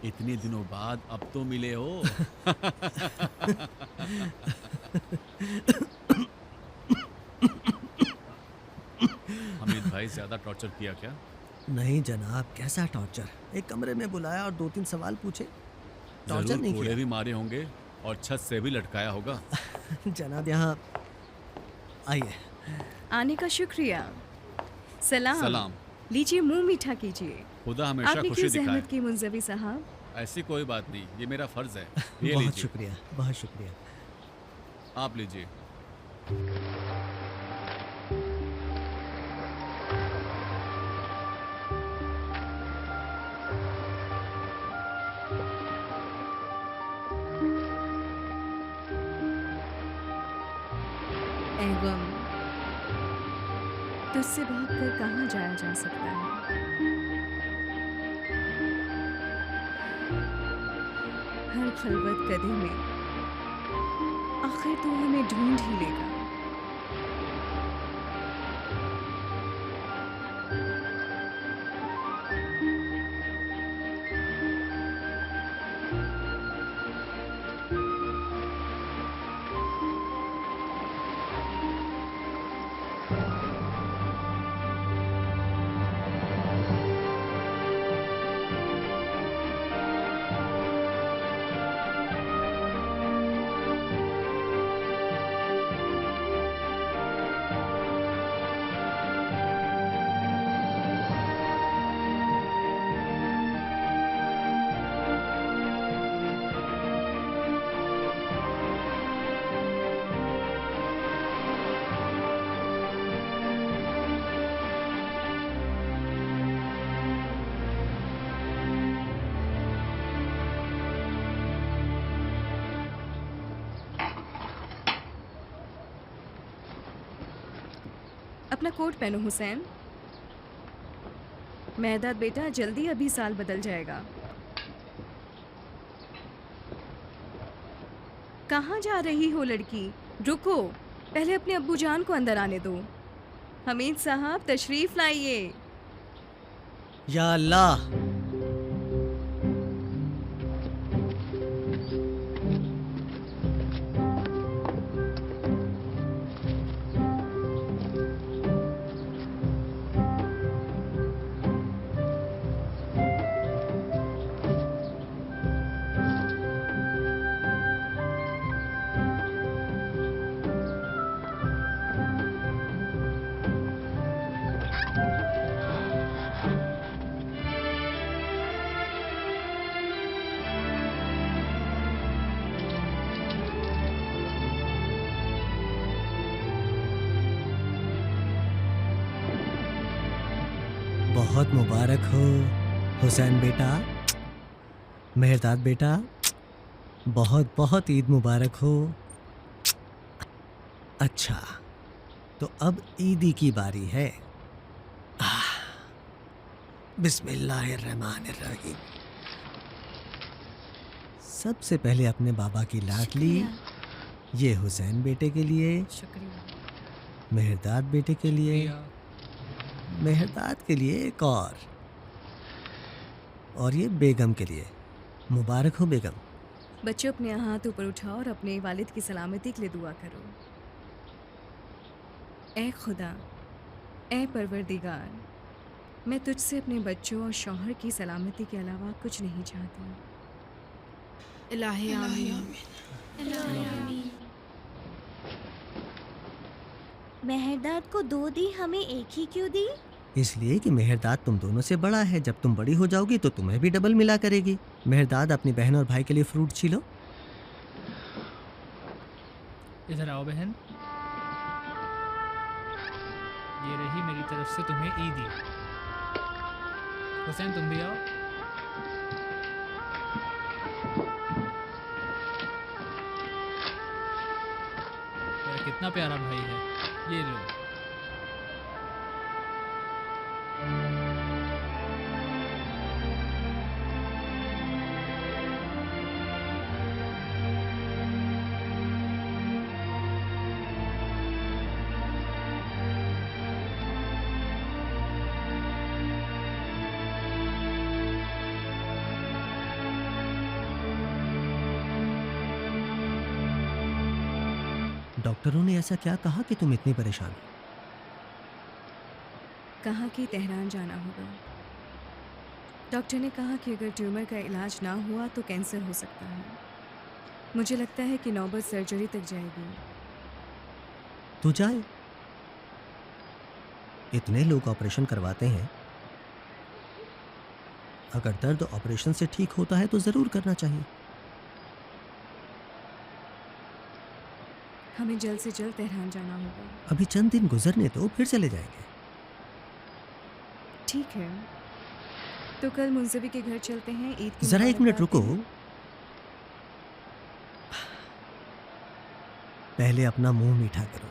इतने दिनों बाद अब तो मिले हो। हमीद भाई ज्यादा टॉर्चर किया क्या? नहीं जनाब, कैसा टॉर्चर? एक कमरे में बुलाया और 2-3 सवाल पूछे। टॉर्चर जरूर नहीं कोड़े किया। भी मारे होंगे और छत से भी लटकाया होगा। जनाब यहाँ आइए। आने का शुक्रिया। सलाम। सलाम। लीजिए, मुंह मीठा कीजिए। खुदा हमेशा आपने खुशी क्यों दिखाए। जहमत की मुंजवी साहब? ऐसी कोई बात नहीं, ये मेरा फर्ज है। ये बहुत लीजिए। शुक्रिया, बहुत शुक्रिया। आप लीजिए। ऐ गम, तुझसे भागकर कहाँ जाया जा सकता है? हर खलवत कदे में आखिर तू हमें ढूंढ ही लेगा। अपना कोट पहनो हुसैन। मेहदाद बेटा, जल्दी अभी साल बदल जाएगा। कहाँ जा रही हो लड़की? रुको, पहले अपने अब्बू जान को अंदर आने दो। हमीद साहब, तशरीफ लाइए। या अल्लाह। बहुत मुबारक हो हुसैन बेटा, मेहरदाद बेटा। बहुत बहुत ईद मुबारक हो। अच्छा, तो अब ईदी की बारी है। बिस्मिल्लाहिर्रहमानिर्रहीम। सबसे पहले अपने बाबा की लाडली, ये हुसैन बेटे के लिए, शुक्रिया। मेहरदाद बेटे के लिए, मेहरदाद के लिए एक और ये बेगम के लिए। मुबारक हो बेगम। बच्चों, अपने हाथ ऊपर उठाओ और अपने वालिद की सलामती के लिए दुआ करो। ऐ खुदा, ऐ परवरदिगार, मैं तुझसे अपने बच्चों और शौहर की सलामती के अलावा कुछ नहीं चाहती। इलाही आमीन। मेहरदाद को 2 दी, हमें एक ही क्यों दी? इसलिए कि मेहरदाद तुम दोनों से बड़ा है। जब तुम बड़ी हो जाओगी तो तुम्हें भी डबल मिला करेगी। मेहरदाद, अपनी बहन और भाई के लिए फ्रूट छीलो। इधर आओ बहन, ये रही मेरी तरफ से तुम्हें ईदी। हुसैन, तुम भी आओ। मेरा कितना प्यारा भाई है। ये लो। डॉक्टरों ने ऐसा क्या कहा कि तुम इतनी परेशान हो? कहा कि तेहरान जाना होगा। डॉक्टर ने कहा कि अगर ट्यूमर का इलाज ना हुआ तो कैंसर हो सकता है। मुझे लगता है कि नौबत सर्जरी तक जाएगी। तो जाए। इतने लोग ऑपरेशन करवाते हैं, अगर दर्द ऑपरेशन से ठीक होता है तो जरूर करना चाहिए। हमें जल्द से जल्द तेहरान जाना होगा। अभी चंद दिन गुजरने दो, फिर चले जाएंगे। ठीक है, तो कल मुंसबी के घर चलते हैं। ईद की जरा एक मिनट मुबारकबाद रुको। दें। पहले अपना मुंह मीठा करो।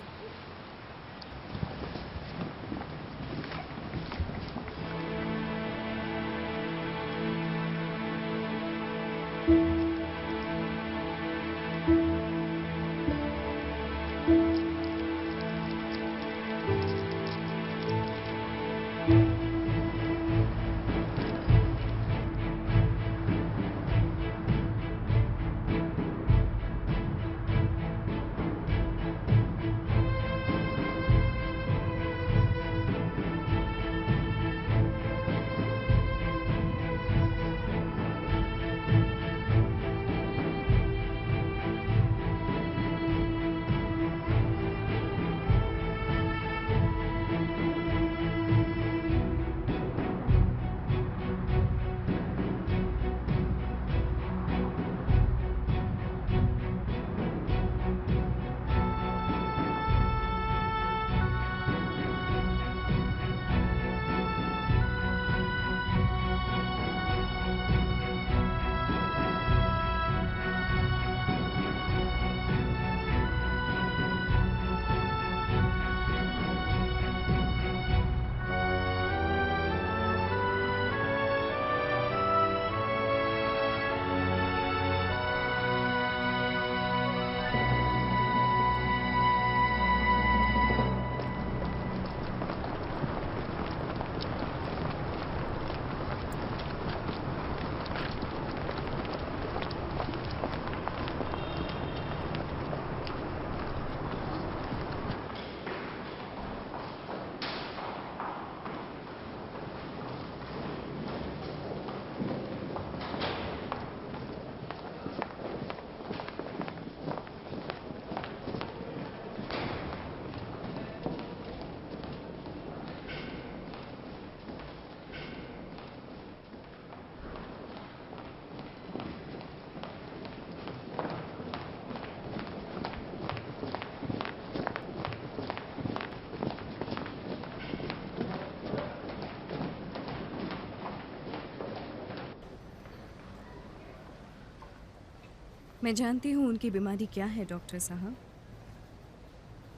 मैं जानती हूँ उनकी बीमारी क्या है डॉक्टर साहब।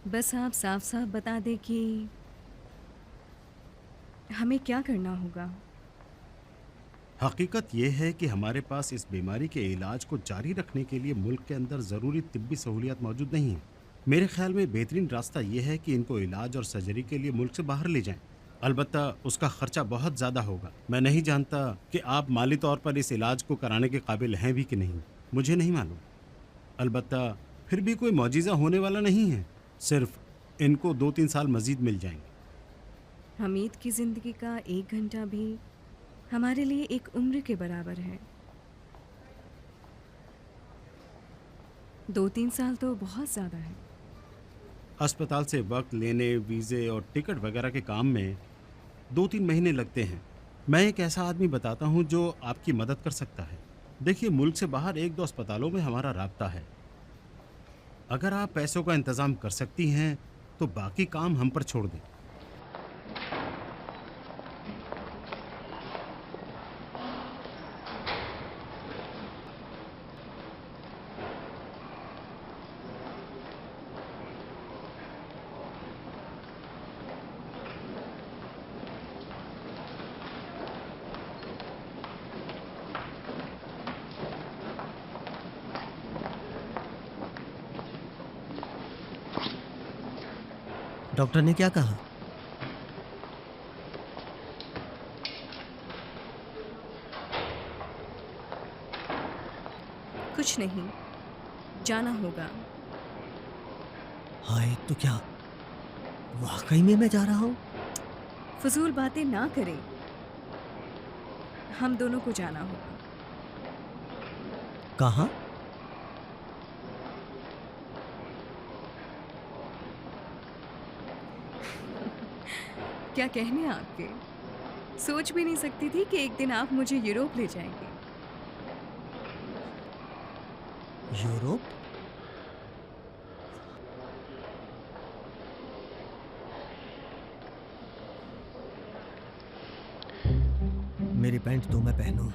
बस आप साफ साफ बता दें कि हमें क्या करना होगा। हकीकत यह है कि हमारे पास इस बीमारी के इलाज को जारी रखने के लिए मुल्क के अंदर ज़रूरी तिब्बी सहूलियात मौजूद नहीं हैं। मेरे ख्याल में बेहतरीन रास्ता यह है कि इनको इलाज और सर्जरी के लिए मुल्क से बाहर ले जाएं। अलबत्ता उसका खर्चा बहुत ज़्यादा होगा। मैं नहीं जानता कि आप माली तौर पर इस इलाज को कराने के काबिल हैं भी कि नहीं, मुझे नहीं मालूम। अलबत्ता फिर भी कोई मौजिज़ा होने वाला नहीं है, सिर्फ इनको 2-3 साल मज़ीद मिल जाएंगे। हमीद की ज़िंदगी का 1 घंटा भी हमारे लिए एक उम्र के बराबर है। 2-3 साल तो बहुत ज़्यादा है। अस्पताल से वक्त लेने, वीज़े और टिकट वगैरह के काम में 2-3 महीने लगते हैं। मैं एक ऐसा आदमी बताता हूँ जो आपकी मदद कर सकता है। देखिए, मुल्क से बाहर 1-2 अस्पतालों में हमारा राब्ता है। अगर आप पैसों का इंतज़ाम कर सकती हैं तो बाकी काम हम पर छोड़ दें। डॉक्टर ने क्या कहा? कुछ नहीं, जाना होगा। हाय, तो क्या वाकई में मैं जा रहा हूँ? फजूल बातें ना करें, हम दोनों को जाना होगा। कहाँ? क्या कहने आपके, सोच भी नहीं सकती थी कि एक दिन आप मुझे यूरोप ले जाएंगे। यूरोप? मेरी पैंट तो मैं पहनूं।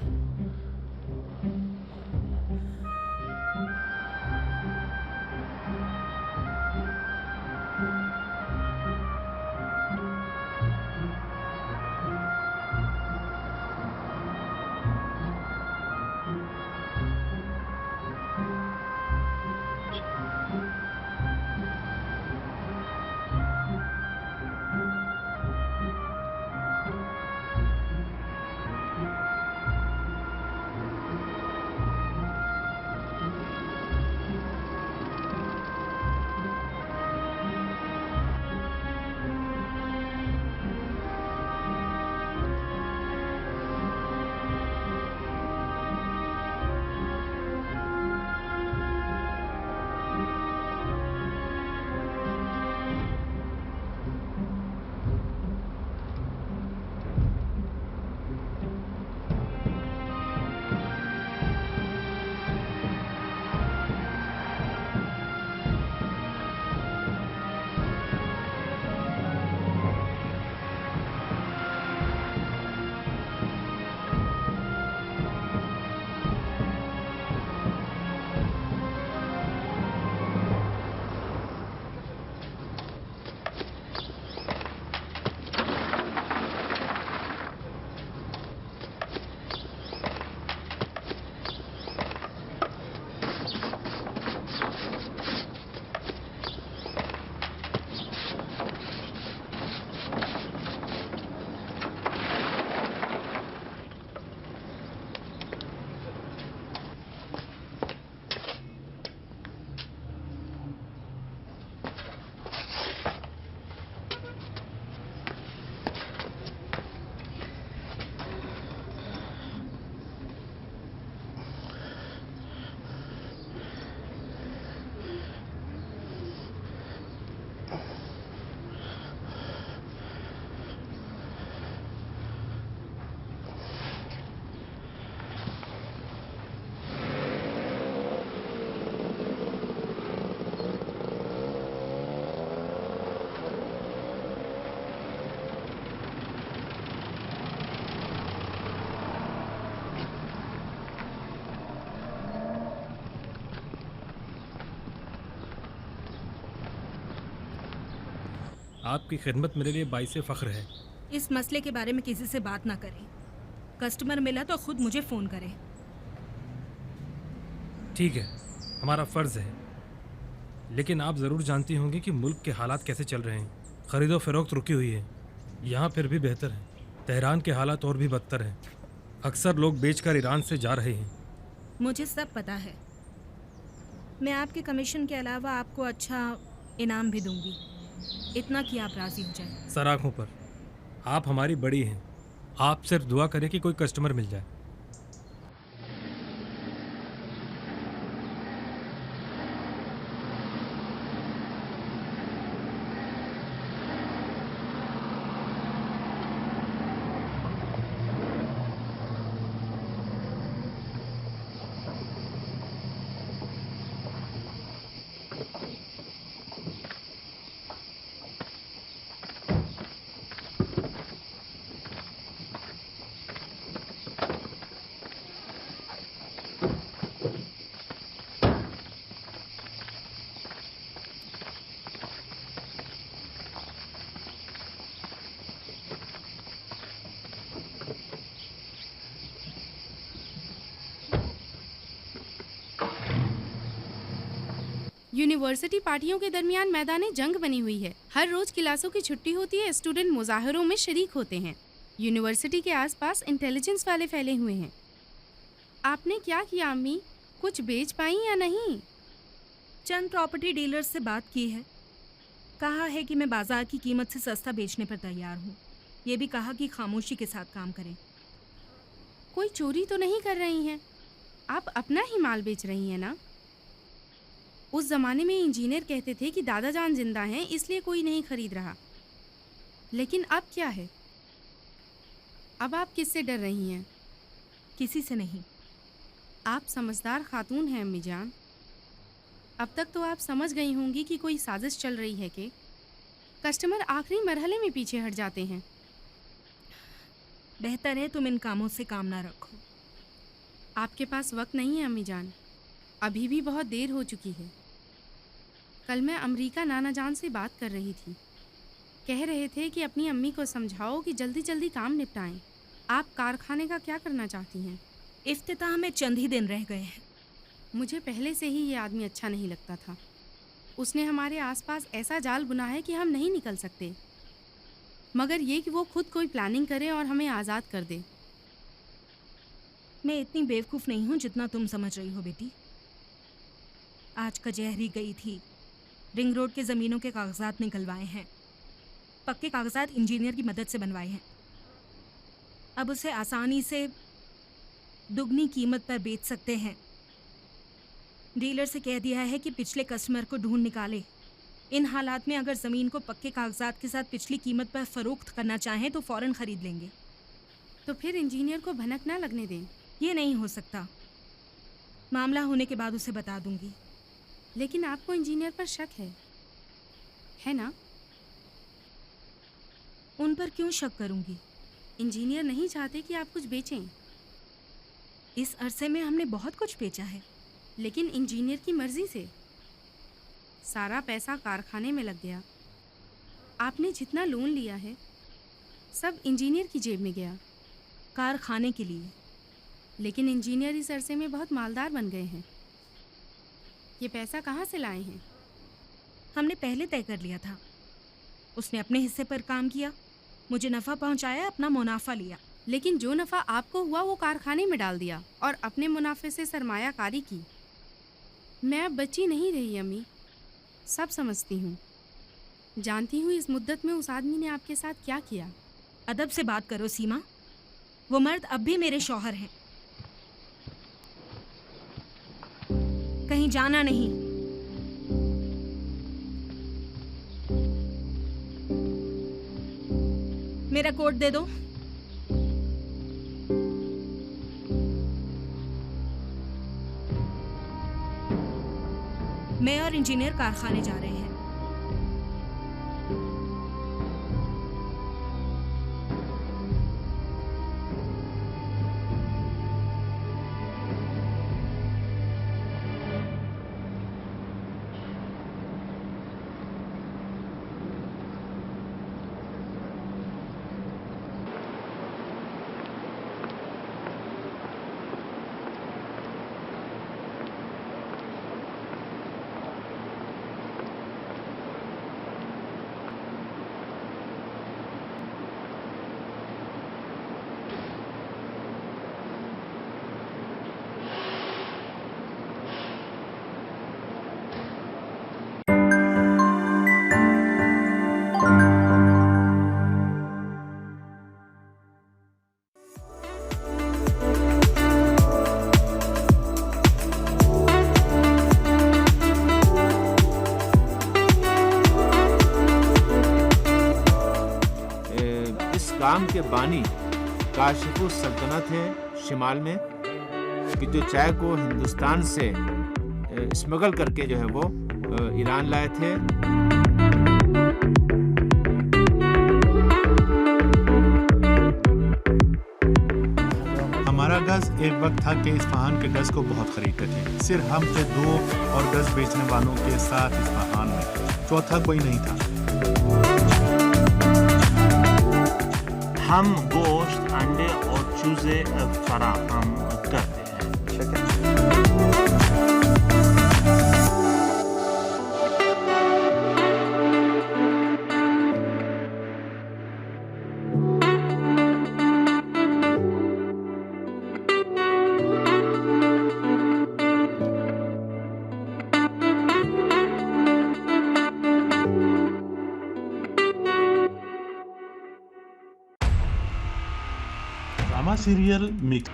आपकी खिदमत मेरे लिए बाइस फ़ख्र है। इस मसले के बारे में किसी से बात ना करें। कस्टमर मिला तो खुद मुझे फ़ोन करें। ठीक है, हमारा फ़र्ज़ है, लेकिन आप ज़रूर जानती होंगी कि मुल्क के हालात कैसे चल रहे हैं। ख़रीदो फ़रोख्त रुकी हुई है, यहाँ फिर भी बेहतर है। तेहरान के हालात और भी बदतर हैं। अक्सर लोग बेचकर ईरान से जा रहे हैं। मुझे सब पता है। मैं आपके कमीशन के अलावा आपको अच्छा इनाम भी दूंगी, इतना कि आप राज़ी हो जाएं। सर आँखों पर, आप हमारी बड़ी हैं। आप सिर्फ दुआ करें कि कोई कस्टमर मिल जाए। यूनिवर्सिटी पार्टियों के दरमियान मैदान जंग बनी हुई है। हर रोज क्लासों की छुट्टी होती है, स्टूडेंट मुजाहरों में शरीक होते हैं। यूनिवर्सिटी के आसपास इंटेलिजेंस वाले फैले हुए हैं। आपने क्या किया अम्मी, कुछ बेच पाई या नहीं? चंद प्रॉपर्टी डीलर्स से बात की है, कहा है कि मैं बाजार की कीमत से सस्ता बेचने पर तैयार हूँ। ये भी कहा कि खामोशी के साथ काम करें। कोई चोरी तो नहीं कर रही हैं, आप अपना ही माल बेच रही हैं ना। उस जमाने में इंजीनियर कहते थे कि दादा जान जिंदा हैं इसलिए कोई नहीं खरीद रहा, लेकिन अब क्या है? अब आप किससे डर रही हैं? किसी से नहीं। आप समझदार खातून हैं अम्मी जान। अब तक तो आप समझ गई होंगी कि कोई साजिश चल रही है कि कस्टमर आखिरी मरहले में पीछे हट जाते हैं। बेहतर है तुम इन कामों से काम ना रखो। आपके पास वक्त नहीं है अम्मी जान, अभी भी बहुत देर हो चुकी है। कल मैं अमरीका नाना जान से बात कर रही थी, कह रहे थे कि अपनी अम्मी को समझाओ कि जल्दी जल्दी काम निपटाएं। आप कारखाने का क्या करना चाहती हैं? इफ्तिताह में चंद ही दिन रह गए हैं। मुझे पहले से ही ये आदमी अच्छा नहीं लगता था। उसने हमारे आसपास ऐसा जाल बुना है कि हम नहीं निकल सकते, मगर ये कि वो खुद कोई प्लानिंग करे और हमें आज़ाद कर दे। मैं इतनी बेवकूफ़ नहीं हूँ जितना तुम समझ रही हो बेटी। आज कचहरी गई थी, रिंग रोड के ज़मीनों के कागजात निकलवाए हैं, पक्के कागजात इंजीनियर की मदद से बनवाए हैं। अब उसे आसानी से दुगनी कीमत पर बेच सकते हैं। डीलर से कह दिया है कि पिछले कस्टमर को ढूंढ निकाले। इन हालात में अगर ज़मीन को पक्के कागजात के साथ पिछली कीमत पर फ़रोख्त करना चाहें तो फ़ौरन ख़रीद लेंगे। तो फिर इंजीनियर को भनक ना लगने दें। ये नहीं हो सकता, मामला होने के बाद उसे बता दूंगी। लेकिन आपको इंजीनियर पर शक है ना? उन पर क्यों शक करूंगी? इंजीनियर नहीं चाहते कि आप कुछ बेचें। इस अरसे में हमने बहुत कुछ बेचा है। लेकिन इंजीनियर की मर्जी से। सारा पैसा कारखाने में लग गया। आपने जितना लोन लिया है सब इंजीनियर की जेब में गया। कारखाने के लिए। लेकिन इंजीनियर इस अरसे में बहुत मालदार बन गए हैं। ये पैसा कहाँ से लाए हैं? हमने पहले तय कर लिया था। उसने अपने हिस्से पर काम किया, मुझे नफ़ा पहुंचाया, अपना मुनाफा लिया। लेकिन जो नफ़ा आपको हुआ वो कारखाने में डाल दिया और अपने मुनाफे से सरमायाकारी की। मैं अब बच्ची नहीं रही अम्मी, सब समझती हूँ। जानती हूँ इस मुद्दत में उस आदमी ने आपके साथ क्या किया। अदब से बात करो सीमा, वो मर्द अब भी मेरे शौहर हैं। कहीं जाना नहीं। मेरा कोट दे दो। मैं और इंजीनियर कारखाने जा रहे हैं। काम के बानी काशिफुस सल्तनत है शिमाल में, कि जो चाय को हिंदुस्तान से स्मगल करके जो है वो ईरान लाए थे। हमारा गज एक वक्त था कि इस्फहान के गज को बहुत खरीदते थे। सिर्फ हम थे दो और गज बेचने वालों के साथ इस्फहान में चौथा कोई नहीं था। हम गोश्त, अंडे और चूजे फराहम करते हैं। सीरियल मिक्स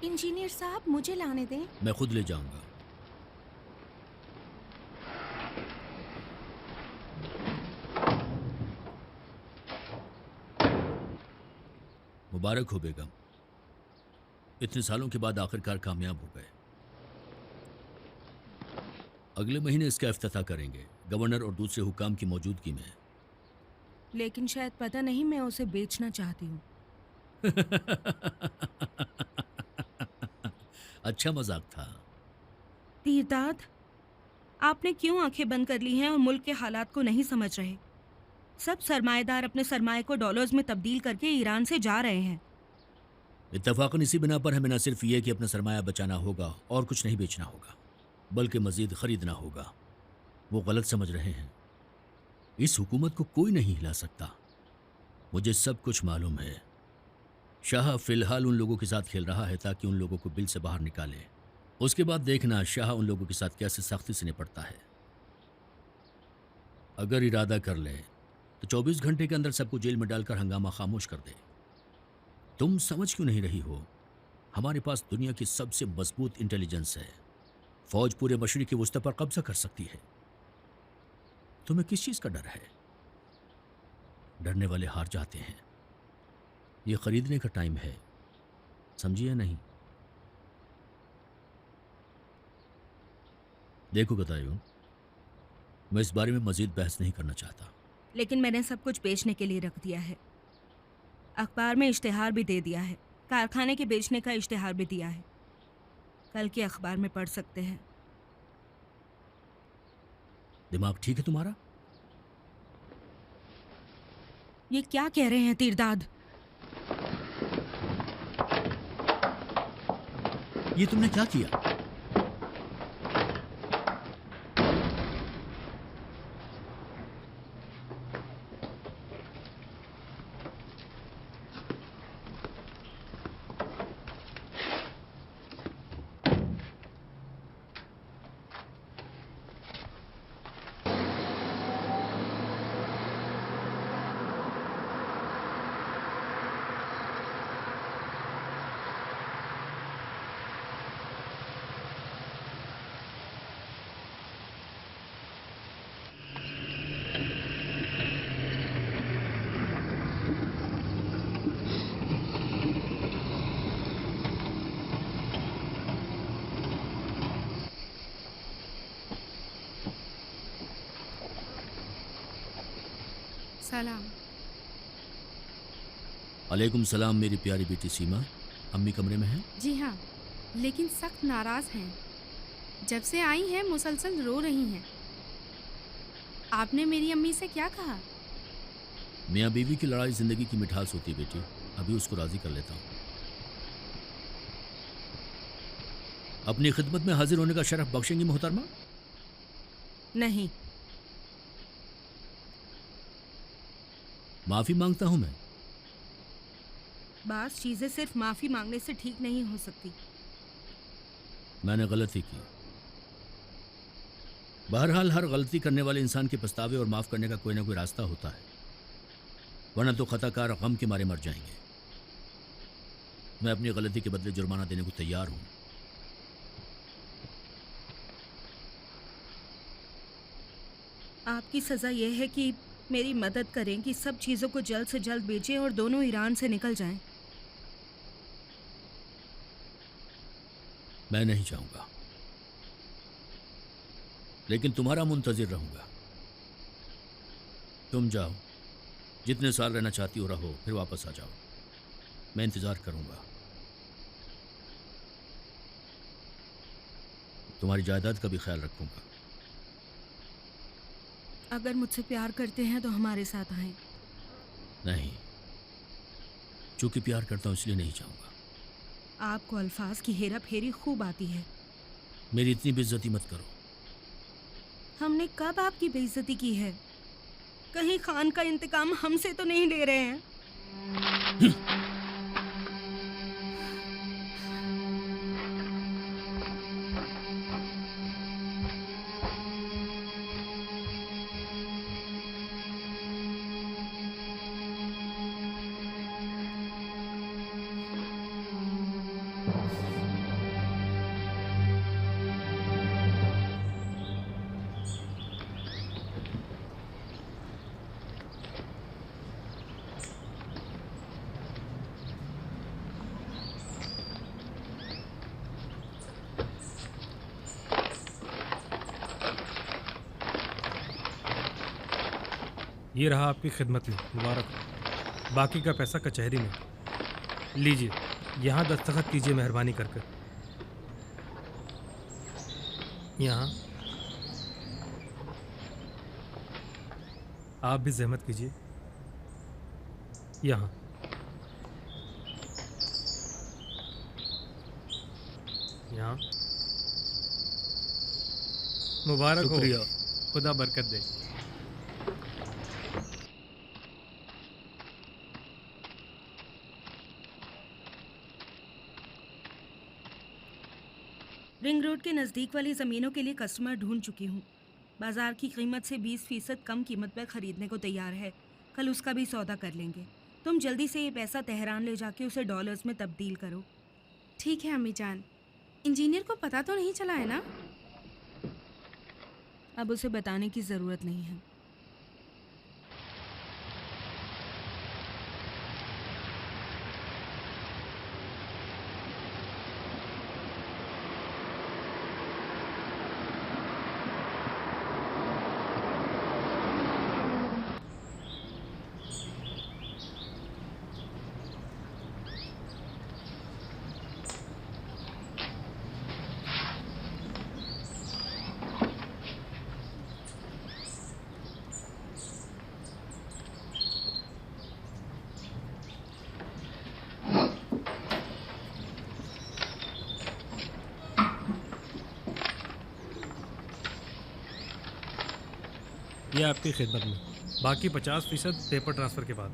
इंजीनियर साहब मुझे लाने दें। मैं खुद ले जाऊंगा। मुबारक हो बेगम, इतने सालों के बाद आखिरकार कामयाब हो गए। अगले महीने इसका इफ्तिताह करेंगे, गवर्नर और दूसरे हुकाम की मौजूदगी में। लेकिन शायद पता नहीं, मैं उसे बेचना चाहती हूँ। अच्छा मजाक था। तीरदाद, आपने क्यों आंखें बंद कर ली हैं और मुल्क के हालात को नहीं समझ रहे? सब सरमाएदार अपने सरमाए को डॉलर्स में तब्दील करके ईरान से जा रहे हैं। इत्तफाकन इसी बिना पर हमें न सिर्फ ये कि अपना सरमाया बचाना होगा और कुछ नहीं बेचना होगा, बल्कि मजीद खरीदना होगा। वो गलत समझ रहे हैं। इस हुकूमत को कोई नहीं हिला सकता। मुझे सब कुछ मालूम है। शाह फिलहाल उन लोगों के साथ खेल रहा है ताकि उन लोगों को बिल से बाहर निकाले। उसके बाद देखना शाह उन लोगों के साथ कैसे सख्ती से निपटता है। अगर इरादा कर ले तो 24 घंटे के अंदर सबको जेल में डालकर हंगामा खामोश कर दे। तुम समझ क्यों नहीं रही हो? हमारे पास दुनिया की सबसे मजबूत इंटेलिजेंस है। फौज पूरे मशरिकी वस्ती पर कब्जा कर सकती है। तुम्हें किस चीज का डर है? डरने वाले हार जाते हैं। ये खरीदने का टाइम है, समझिए या नहीं? देखो गतायूं, मैं इस बारे में मजीद बहस नहीं करना चाहता। लेकिन मैंने सब कुछ बेचने के लिए रख दिया है। अखबार में इश्तिहार भी दे दिया है, कारखाने के बेचने का इश्तिहार भी दिया है। कल के अखबार में पढ़ सकते हैं। दिमाग ठीक है तुम्हारा? ये क्या कह रहे हैं तीरदाद? ये तुमने क्या किया? सलाम। अलैकुम सलाम मेरी प्यारी बेटी सीमा। अम्मी कमरे में हैं? जी हाँ, लेकिन सख्त नाराज हैं। जब से आई हैं मुसलसल रो रही हैं। आपने मेरी अम्मी से क्या कहा? मियाँ बीवी की लड़ाई जिंदगी की मिठास होती है बेटी। अभी उसको राजी कर लेता हूँ। अपनी खिदमत में हाजिर होने का शरफ बख्शेंगी मोहतरमा? नहीं। माफी मांगता हूं मैं। बास चीजें सिर्फ माफी मांगने से ठीक नहीं हो सकती। मैंने गलती की। बहरहाल हर गलती करने वाले इंसान के पछतावे और माफ करने का कोई ना कोई रास्ता होता है, वरना तो खताकार गम के मारे मर जाएंगे। मैं अपनी गलती के बदले जुर्माना देने को तैयार हूं। आपकी सजा यह है कि मेरी मदद करें कि सब चीज़ों को जल्द से जल्द बेचें और दोनों ईरान से निकल जाएं। मैं नहीं चाहूंगा, लेकिन तुम्हारा मुंतजिर रहूंगा। तुम जाओ, जितने साल रहना चाहती हो रहो, फिर वापस आ जाओ। मैं इंतजार करूंगा। तुम्हारी जायदाद का भी ख्याल रखूंगा। अगर मुझसे प्यार करते हैं तो हमारे साथ आएं। नहीं, चूंकि प्यार करता हूं इसलिए नहीं चाहूंगा। आपको अल्फाज की हेरा फेरी खूब आती है। मेरी इतनी बेइज्जती मत करो। हमने कब आपकी बेइज्जती की है? कहीं खान का इंतकाम हमसे तो नहीं ले रहे हैं? ये रहा आपकी खिदमत में, मुबारक हो। बाकी का पैसा कचहरी में। लीजिए, यहाँ दस्तखत कीजिए मेहरबानी करके। यहाँ आप भी जहमत कीजिए। यहाँ यहाँ मुबारक हो। शुक्रिया। खुदा बरकत दे। रिंग रोड के नज़दीक वाली ज़मीनों के लिए कस्टमर ढूंढ चुकी हूँ। बाजार की कीमत से 20% कम कीमत पर ख़रीदने को तैयार है। कल उसका भी सौदा कर लेंगे। तुम जल्दी से ये पैसा तेहरान ले जाके उसे डॉलर्स में तब्दील करो। ठीक है अम्मी जान। इंजीनियर को पता तो नहीं चला है ना? अब उसे बताने की ज़रूरत नहीं है। ये आपकी खिदमत में। बाकी 50% पेपर ट्रांसफ़र के बाद।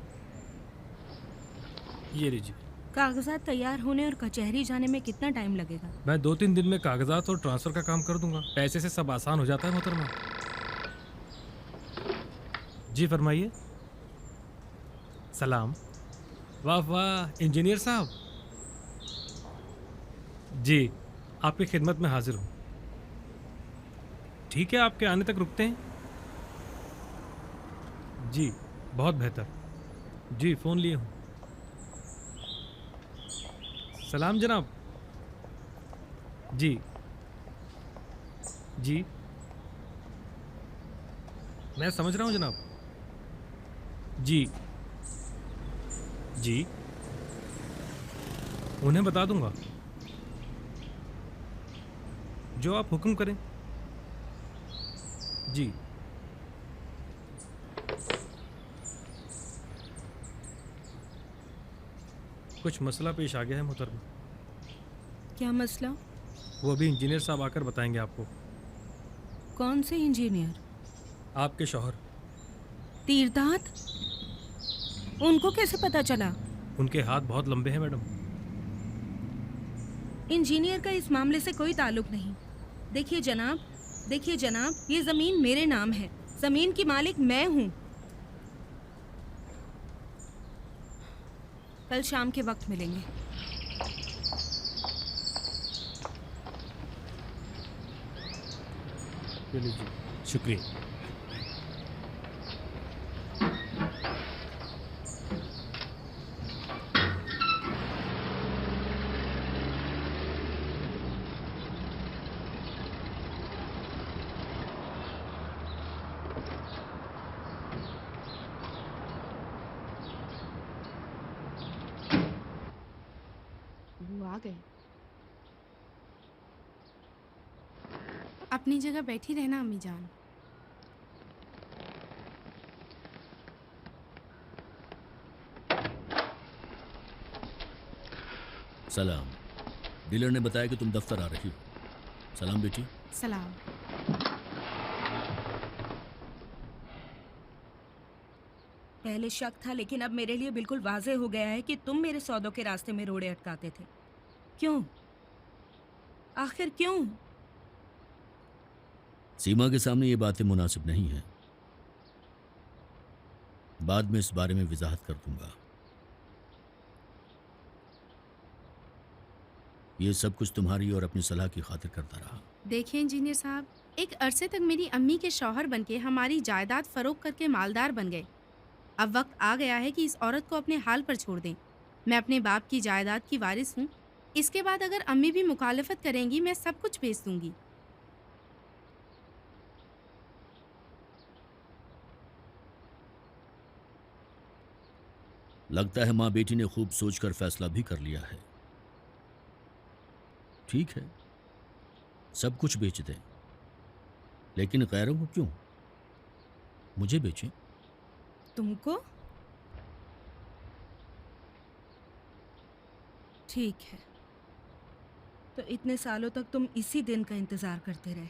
ये लीजिए। कागजात तैयार होने और कचहरी जाने में कितना टाइम लगेगा? मैं 2-3 दिन में कागजात और ट्रांसफ़र का काम कर दूंगा। पैसे से सब आसान हो जाता है मोहतरमा। जी फरमाइए। सलाम। वाह वाह इंजीनियर साहब। जी आपकी खिदमत में हाजिर हूँ। ठीक है, आपके आने तक रुकते हैं। जी बहुत बेहतर। जी फ़ोन लिए हूँ। सलाम जनाब। जी जी मैं समझ रहा हूँ जनाब। जी जी उन्हें बता दूंगा। जो आप हुक्म करें। जी कुछ मसला पेश आ गया है मोहतरमा। क्या मसला? वो अभी इंजीनियर साहब आकर बताएंगे आपको। कौन से इंजीनियर? आपके शौहर। तीरदाद? उनको कैसे पता चला? उनके हाथ बहुत लंबे हैं मैडम। इंजीनियर का इस मामले से कोई ताल्लुक नहीं। देखिए जनाब, ये ज़मीन मेरे नाम है। ज़मीन की मालिक मैं हूँ। कल शाम के वक्त मिलेंगे। ये लीजिए। शुक्रिया। वो आ गए। अपनी जगह बैठी रहना अम्मी जान। सलाम। डीलर ने बताया कि तुम दफ्तर आ रही हो। सलाम बेटी। सलाम। पहले शक था, लेकिन अब मेरे लिए बिल्कुल वाज़ेह हो गया है कि तुम मेरे सौदों के रास्ते में रोड़े अटकाते थे। क्यों? आखिर क्यों? सीमा के सामने ये बातें मुनासिब नहीं हैं। बाद में इस बारे में वजाहत कर दूंगा। ये सब कुछ तुम्हारी और अपनी सलाह की खातिर करता रहा। देखिए इंजीनियर साहब, एक अरसे तक मेरी अम्मी के शौहर बनके हमारी जायदाद फरोख्त करके मालदार बन गए। अब वक्त आ गया है कि इस औरत को अपने हाल पर छोड़ दें। मैं अपने बाप की जायदाद की वारिस हूँ। इसके बाद अगर अम्मी भी मुखालफत करेंगी, मैं सब कुछ बेच दूंगी। लगता है माँ बेटी ने खूब सोचकर फैसला भी कर लिया है। ठीक है, सब कुछ बेच दें, लेकिन गैरों को क्यों? मुझे बेचें। तुमको? ठीक है, तो इतने सालों तक तुम इसी दिन का इंतजार करते रहे।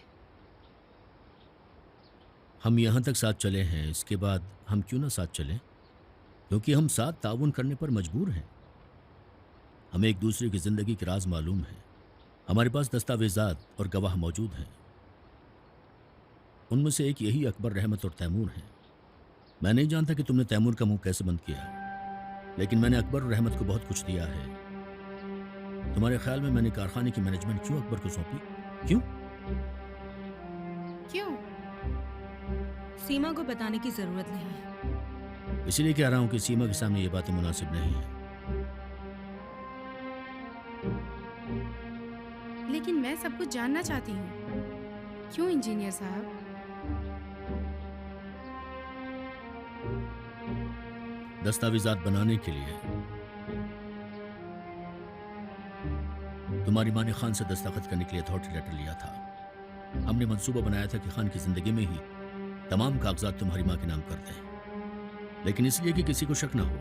हम यहाँ तक साथ चले हैं, इसके बाद हम क्यों ना साथ चलें? क्योंकि हम साथ ताउन करने पर मजबूर हैं। हमें एक दूसरे की ज़िंदगी के राज मालूम है। हमारे पास दस्तावेज़ात और गवाह मौजूद हैं। उनमें से एक यही अकबर, रहमत और तैमूर हैं। मैं नहीं जानता कि तुमने तैमूर का मुंह कैसे बंद किया, लेकिन मैंने अकबर और रहमत को बहुत कुछ दिया है। तुम्हारे ख्याल में मैंने कारखाने की मैनेजमेंट क्यों अकबर को सौंपी? क्यों? क्यों? सीमा को बताने की जरूरत नहीं है। इसलिए कह रहा हूं कि सीमा के सामने ये बातें मुनासिब नहीं है। लेकिन मैं सब कुछ जानना चाहती हूँ। क्यों इंजीनियर साहब? दस्तावेजात बनाने के लिए। तुम्हारी माँ ने खान से दस्तखत करने के लिए अथॉरिटी लेटर लिया था। हमने मंसूबा बनाया था कि खान की जिंदगी में ही तमाम कागजात तुम्हारी माँ के नाम कर दें, लेकिन इसलिए कि किसी को शक ना हो,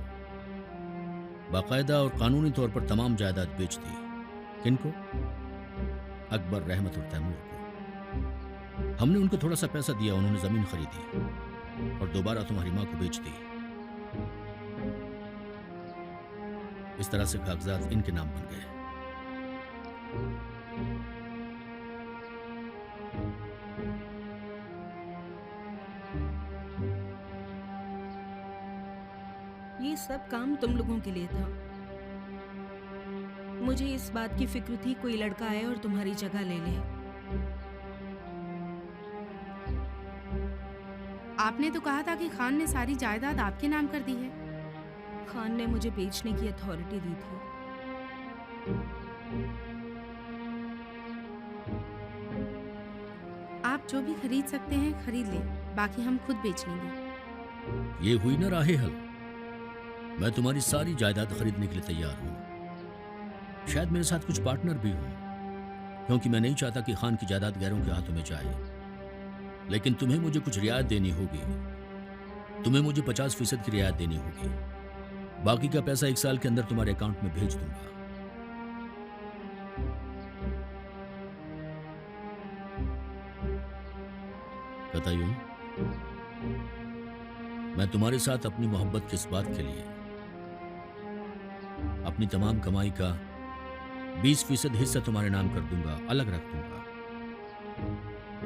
बाकायदा और कानूनी तौर पर तमाम जायदाद बेच दी। किनको? अकबर, रहमत और तैमूर को। हमने उनको थोड़ा सा पैसा दिया, उन्होंने जमीन खरीदी और दोबारा तुम्हारी माँ को बेच दी। इस तरह से कागजात इनके नाम बन गए। ये सब काम तुम लोगों के लिए था। मुझे इस बात की फिक्र थी कोई लड़का आए और तुम्हारी जगह ले ले। आपने तो कहा था कि खान ने सारी जायदाद आपके नाम कर दी है। खान ने मुझे बेचने की अथॉरिटी दी थी। आप जो भी खरीद सकते हैं खरीद लें, बाकी हम खुद बेच लेंगे। ये हुई ना राहे हल। मैं तुम्हारी सारी जायदाद खरीदने के लिए तैयार हूं। शायद मेरे साथ कुछ पार्टनर भी हों, क्योंकि मैं नहीं चाहता कि खान की जायदाद गैरों के हाथों में जाए। लेकिन तुम्हें मुझे कुछ रियायत देनी होगी। तुम्हें मुझे 50% की रियायत देनी होगी। बाकी का पैसा 1 साल के अंदर तुम्हारे अकाउंट में भेज दूंगा। बताइए, मैं तुम्हारे साथ अपनी मोहब्बत की इस बात के लिए अपनी तमाम कमाई का 20% हिस्सा तुम्हारे नाम कर दूंगा, अलग रख दूंगा,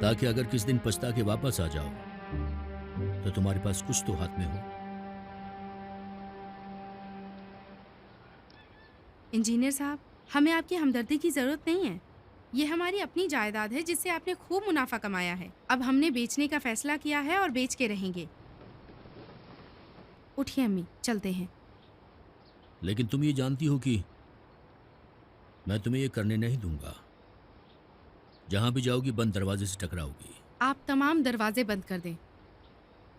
ताकि अगर किस दिन पछता के वापस आ जाओ तो तुम्हारे पास कुछ तो हाथ में हो। इंजीनियर साहब, हमें आपकी हमदर्दी की जरूरत नहीं है। ये हमारी अपनी जायदाद है जिससे आपने खूब मुनाफा कमाया है। अब हमने बेचने का फैसला किया है और बेच के रहेंगे। उठिए अम्मी, चलते हैं। लेकिन तुम ये जानती हो कि मैं तुम्हें ये करने नहीं दूंगा। जहां भी जाओगी बंद दरवाजे से टकराओगी। आप तमाम दरवाजे बंद कर दें।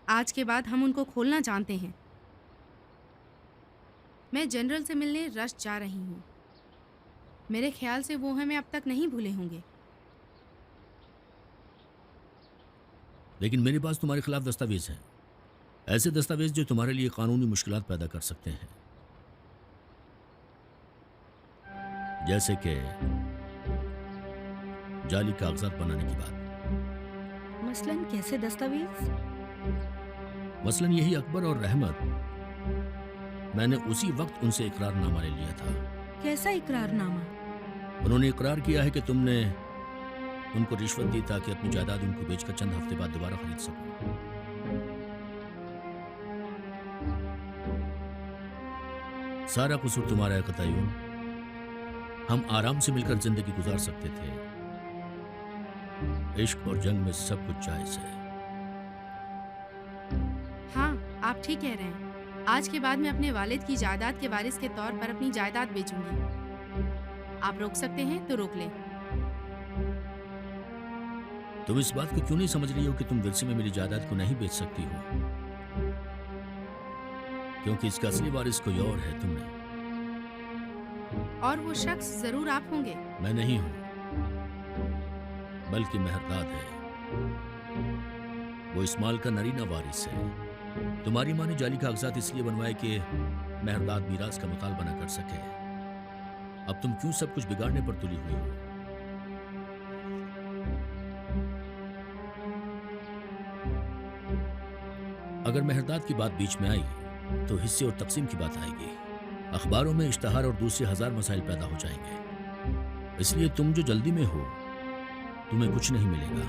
आज के बाद हम उनको खोलना जानते हैं। मैं जनरल से मिलने रश जा रही हूँ। मेरे ख्याल से वो हमें अब तक नहीं भूले होंगे। लेकिन मेरे पास तुम्हारे खिलाफ दस्तावेज हैं, ऐसे दस्तावेज जो तुम्हारे लिए कानूनी मुश्किलात पैदा कर सकते हैं। जैसे कि जाली कागजात बनाने की बात। मसलन कैसे दस्तावेज? मसलन यही अकबर और रहमत, मैंने उसी वक्त उनसे इकरारनामा ले लिया था। कैसा इकरारनामा? उन्होंने इकरार किया है कि तुमने उनको रिश्वत दी ताकि अपनी जायदाद उनको बेचकर चंद हफ्ते बाद दोबारा खरीद सको। सारा कसूर तुम्हारा है कतायून। हम आराम से मिलकर जिंदगी गुजार सकते थे। इश्क और जंग में सब कुछ जायज है। हाँ, आप ठीक कह रहे हैं। आज के बाद मैं अपने वालिद की जायदाद के वारिस के तौर पर अपनी जायदाद बेचूंगी। आप रोक सकते हैं तो रोक लें। तुम इस बात को क्यों नहीं समझ रही हो कि तुम विरसे में मेरी जायदाद को नहीं बेच सकती हो? क्योंकि इसका असली वारिस कोई और है, तुम नहीं। और वो शख्स जरूर आप होंगे। मैं नहीं हूं, बल्कि मेहरदाद है। वो इस माल का नरीना वारिस है। तुम्हारी माँ ने जाली कागजात इसलिए बनवाए कि मेहरदाद मीरास का मुतालबा न कर सके। अब तुम क्यों सब कुछ बिगाड़ने पर तुली हुई हो? अगर मेहरदाद की बात बीच में आई तो हिस्से और तकसीम की बात आएगी। अखबारों में इश्तहार और दूसरे 1000 मसाइल पैदा हो जाएंगे। इसलिए तुम जो जल्दी में हो, तुम्हें कुछ नहीं मिलेगा।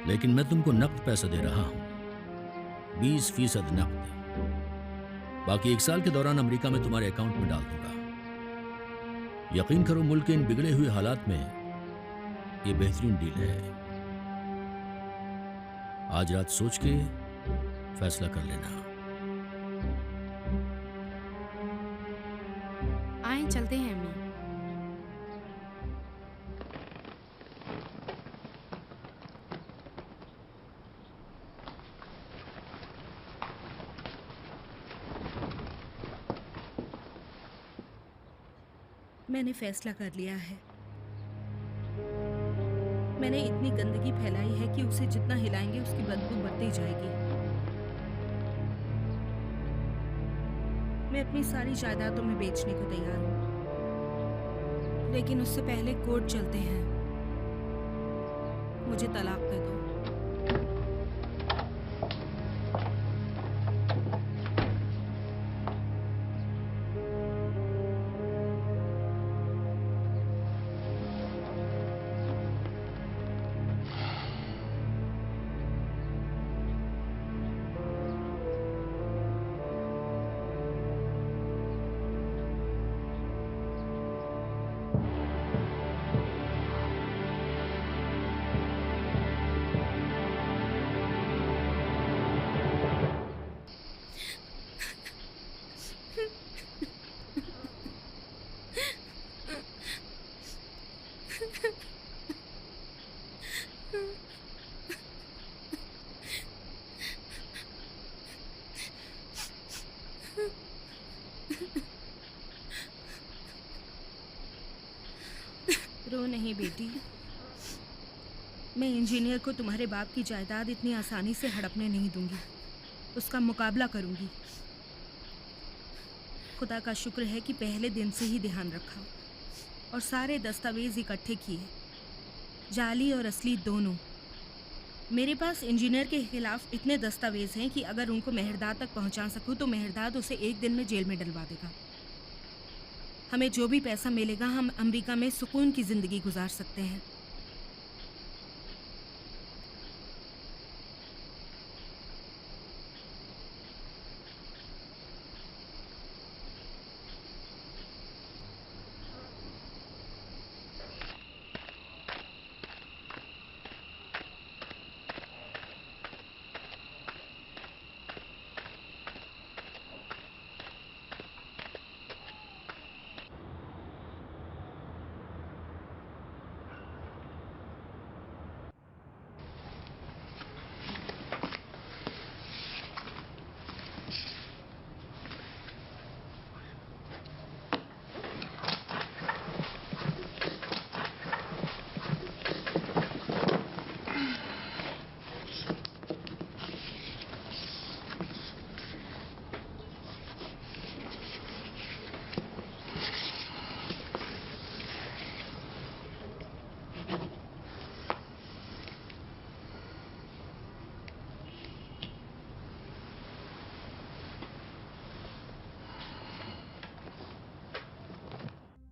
लेकिन मैं तुमको नकद पैसा दे रहा हूं, 20% नकद। बाकी 1 साल के दौरान अमेरिका में तुम्हारे अकाउंट में डाल दूंगा। यकीन करो, मुल्क के इन बिगड़े हुए हालात में ये बेहतरीन डील है। आज रात सोच के फैसला कर लेना। आए चलते हैं अम्मी। मैंने फैसला कर लिया है। मैंने इतनी गंदगी फैलाई है कि उसे जितना हिलाएंगे उसकी बदबू बढ़ती जाएगी। मैं अपनी सारी जायदादों में बेचने को तैयार हूँ, लेकिन उससे पहले कोर्ट चलते हैं। मुझे तलाक दे दो। रो नहीं बेटी, मैं इंजीनियर को तुम्हारे बाप की जायदाद इतनी आसानी से हड़पने नहीं दूंगी। उसका मुकाबला करूंगी। खुदा का शुक्र है कि पहले दिन से ही ध्यान रखा और सारे दस्तावेज इकट्ठे किए, जाली और असली दोनों। मेरे पास इंजीनियर के खिलाफ इतने दस्तावेज हैं कि अगर उनको मेहरदाद तक पहुंचा सकूं तो मेहरदाद उसे 1 दिन में जेल में डलवा देगा। हमें जो भी पैसा मिलेगा हम अमेरिका में सुकून की ज़िंदगी गुजार सकते हैं।